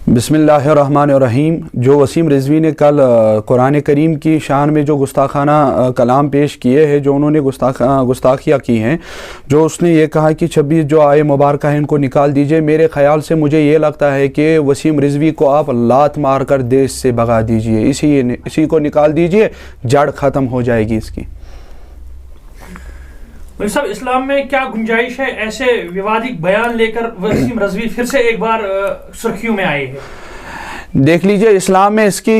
بسم اللہ الرحمن الرحیم. جو وسیم رضوی نے کل قرآن کریم کی شان میں جو گستاخانہ کلام پیش کیے ہیں، جو انہوں نے گستاخیاں کی ہیں، جو اس نے یہ کہا کہ 26 جو آئے مبارکہ ہیں ان کو نکال دیجئے، میرے خیال سے مجھے یہ لگتا ہے کہ وسیم رضوی کو آپ لات مار کر دیش سے بھگا دیجئے، اسی کو نکال دیجئے، جڑ ختم ہو جائے گی اس کی. صاحب، اسلام میں کیا گنجائش ہے ایسے ووادک بیان لے کر وسیم رضوی پھر سے ایک بار سرخیوں میں آئے ہیں؟ دیکھ لیجئے، اسلام میں اس کی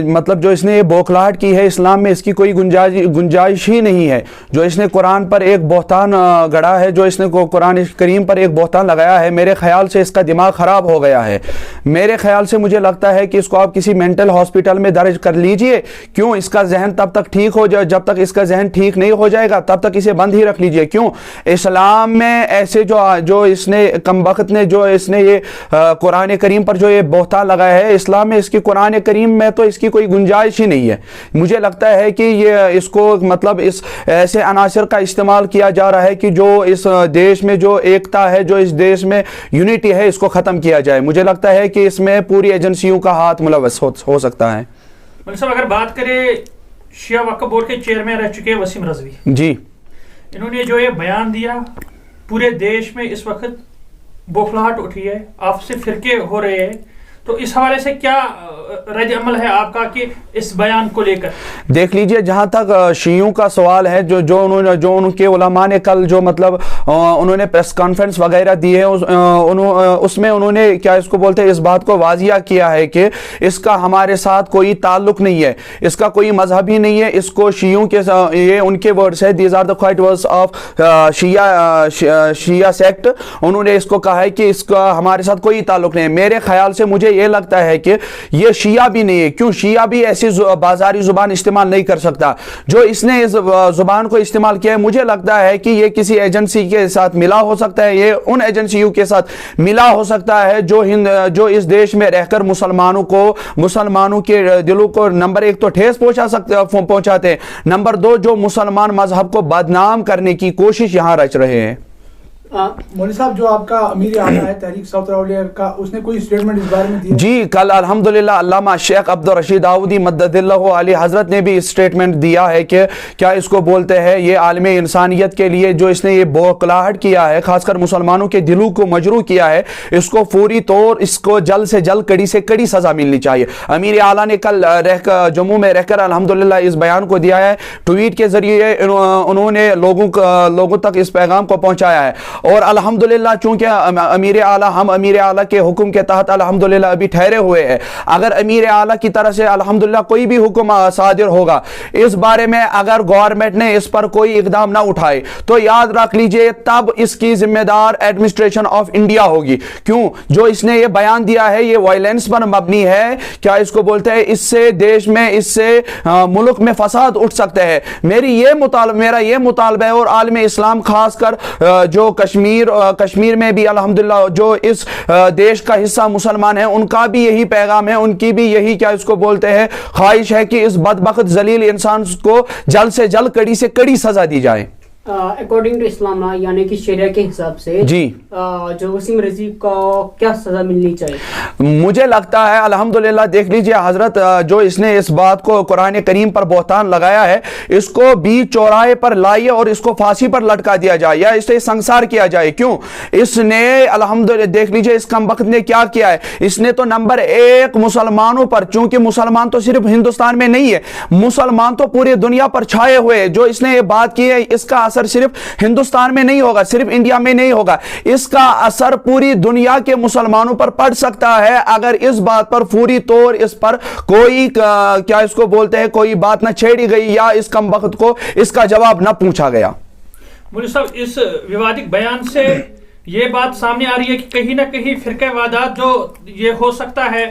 مطلب جو اس نے یہ بوکھلاہٹ کی ہے، اسلام میں اس کی کوئی گنجائش ہی نہیں ہے. جو اس نے قرآن پر ایک بہتان گڑا ہے، جو اس نے قرآن کریم پر ایک بہتان لگایا ہے، میرے خیال سے اس کا دماغ خراب ہو گیا ہے. میرے خیال سے مجھے لگتا ہے کہ اس کو آپ کسی مینٹل ہاسپٹل میں درج کر لیجئے. کیوں؟ اس کا ذہن تب تک ٹھیک ہو جائے، جب تک اس کا ذہن ٹھیک نہیں ہو جائے گا تب تک اسے بند ہی رکھ لیجئے. کیوں؟ اسلام میں ایسے جو اس نے کمبخت نے جو اس نے یہ قرآن کریم پر جو یہ بہتان لگایا ہے، اسلام میں اس کی قرآن کریم میں تو اس کی کوئی گنجائش ہی نہیں ہے. مجھے لگتا ہے کہ یہ اس کو مطلب اس ایسے عناصر کا استعمال کیا جا رہا ہے کہ جو اس دیش میں جو ایکتا ہے، جو اس دیش میں یونٹی ہے، اس کو ختم کیا جائے. مجھے لگتا ہے کہ اس میں پوری ایجنسیوں کا ہاتھ ملوث ہو سکتا ہے. مولوی صاحب، اگر بات کریں شیعہ وقف بورڈ کے چیئرمین رہ چکے وسیم رضوی، جی، انہوں نے جو یہ بیان دیا، پورے دیش میں اس وقت بوکھلاہٹ اٹھی ہے، آپسی فرقے ہو رہے ہیں، تو اس حوالے سے کیا رد عمل ہے آپ کا کہ اس بیان کو لے کر؟ دیکھ لیجئے، جہاں تک شیعوں کا سوال ہے، جو ان کے علماء نے کل جو مطلب انہوں نے پریس کانفرنس وغیرہ دی ہے، اس میں انہوں نے کیا اس کو بولتے ہیں، اس بات کو واضح کیا ہے کہ اس کا ہمارے ساتھ کوئی تعلق نہیں ہے، اس کا کوئی مذہب ہی نہیں ہے. اس کو شیعوں کے یہ ان کے ورڈز ہے، these are the quite words of Shia sect. انہوں نے اس کو کہا ہے کہ اس کا ہمارے ساتھ کوئی تعلق نہیں ہے. میرے خیال سے مجھے یہ لگتا ہے کہ یہ شیعہ بھی نہیں ہے. کیوں؟ شیعہ بھی ایسی بازاری زبان استعمال نہیں کر سکتا. جو اس نے اس زبان کو استعمال کیا ہے، مجھے لگتا ہے کہ یہ کسی ایجنسی کے ساتھ ملا ہو سکتا ہے، یہ ان ایجنسیوں کے ساتھ ملا ہو سکتا ہے جو اس دیش میں رہ کر مسلمانوں کے دلوں کو نمبر 1 تو ٹھیس پہنچاتے ہیں، نمبر 2 جو مسلمان مذہب کو بدنام کرنے کی کوشش یہاں رچ رہے ہیں. مولوی صاحب، جو آپ کا امیر اعلیٰ ہے تحریک ساؤتھ راولیا کا، اس نے کوئی اسٹیٹمنٹ اس بارے میں دیا؟ جی، کل الحمدللہ علامہ شیخ عبدالرشید داؤدی مدد اللہ علیہ حضرت نے بھی اسٹیٹمنٹ دیا ہے کہ کیا اس کو بولتے ہیں، یہ عالم انسانیت کے لیے جو اس نے یہ بوکھلاہٹ کیا ہے، خاص کر مسلمانوں کے دلوں کو مجروح کیا ہے، اس کو فوری طور اس کو جلد سے جلد کڑی سے کڑی سزا ملنی چاہیے. امیر اعلیٰ نے کل جموں میں رہ کر الحمدللہ اس بیان کو دیا ہے، ٹویٹ کے ذریعے انہوں نے لوگوں تک اس پیغام کو پہنچایا ہے. اور الحمدللہ چونکہ ہم امیر اعلیٰ کے حکم کے تحت الحمدللہ ابھی ٹھہرے ہوئے ہیں. اگر امیر اعلیٰ کی طرف سے الحمدللہ کوئی بھی حکم صادر ہوگا اس بارے میں، اگر گورنمنٹ نے اس پر کوئی اقدام نہ اٹھائے تو یاد رکھ لیجئے تب اس کی ذمہ دار ایڈمنسٹریشن آف انڈیا ہوگی. کیوں؟ جو اس نے یہ بیان دیا ہے یہ وائلنس پر مبنی ہے. کیا اس کو بولتے ہیں، اس سے دیش میں، اس سے ملک میں فساد اٹھ سکتے ہیں. میرا یہ مطالبہ ہے، اور عالم اسلام خاص کر جو کشمیر میں بھی الحمدللہ جو اس دیش کا حصہ مسلمان ہیں، ان کا بھی یہی پیغام ہے، ان کی بھی یہی کیا اس کو بولتے ہیں خواہش ہے کہ اس بدبخت ذلیل انسان کو جلد سے جلد کڑی سے کڑی سزا دی جائے. اکارڈنگ ٹو اسلام یعنی کہ شریعہ کے حساب سے جی جو وسیم رضوی کو کیا سزا ملنی چاہیے؟ مجھے لگتا ہے الحمدللہ، دیکھ لیجئے حضرت، جو اس نے اس بات کو قرآن کریم پر بہتان لگایا ہے، اس کو بیچ چوراہے پر لائیے اور اس کو پھانسی پر لٹکا دیا جائے یا اسے سنسار کیا جائے. کیوں؟ اس نے الحمدللہ دیکھ لیجئے اس کمبخت نے کیا کیا ہے. اس نے تو نمبر 1 مسلمانوں پر، چونکہ مسلمان تو صرف ہندوستان میں نہیں ہے، مسلمان تو پوری دنیا پر چھائے ہوئے ہیں. جو اس نے یہ بات کی ہے، اس کا اثر صرف ہندوستان میں نہیں ہوگا، صرف انڈیا میں نہیں ہوگا، اس کا اثر پوری دنیا کے مسلمانوں پر پڑ سکتا ہے اگر اس بات پر فوری طور اس پر کوئی کیا اس کو بولتے ہیں کوئی بات نہ چھیڑی گئی یا اس کمبخت کو اس کا جواب نہ پوچھا گیا. مولوی صاحب، اس ووادک بیان سے یہ بات سامنے آ رہی ہے کہ کہیں نہ کہیں فرقہ وحدت جو یہ ہو سکتا ہے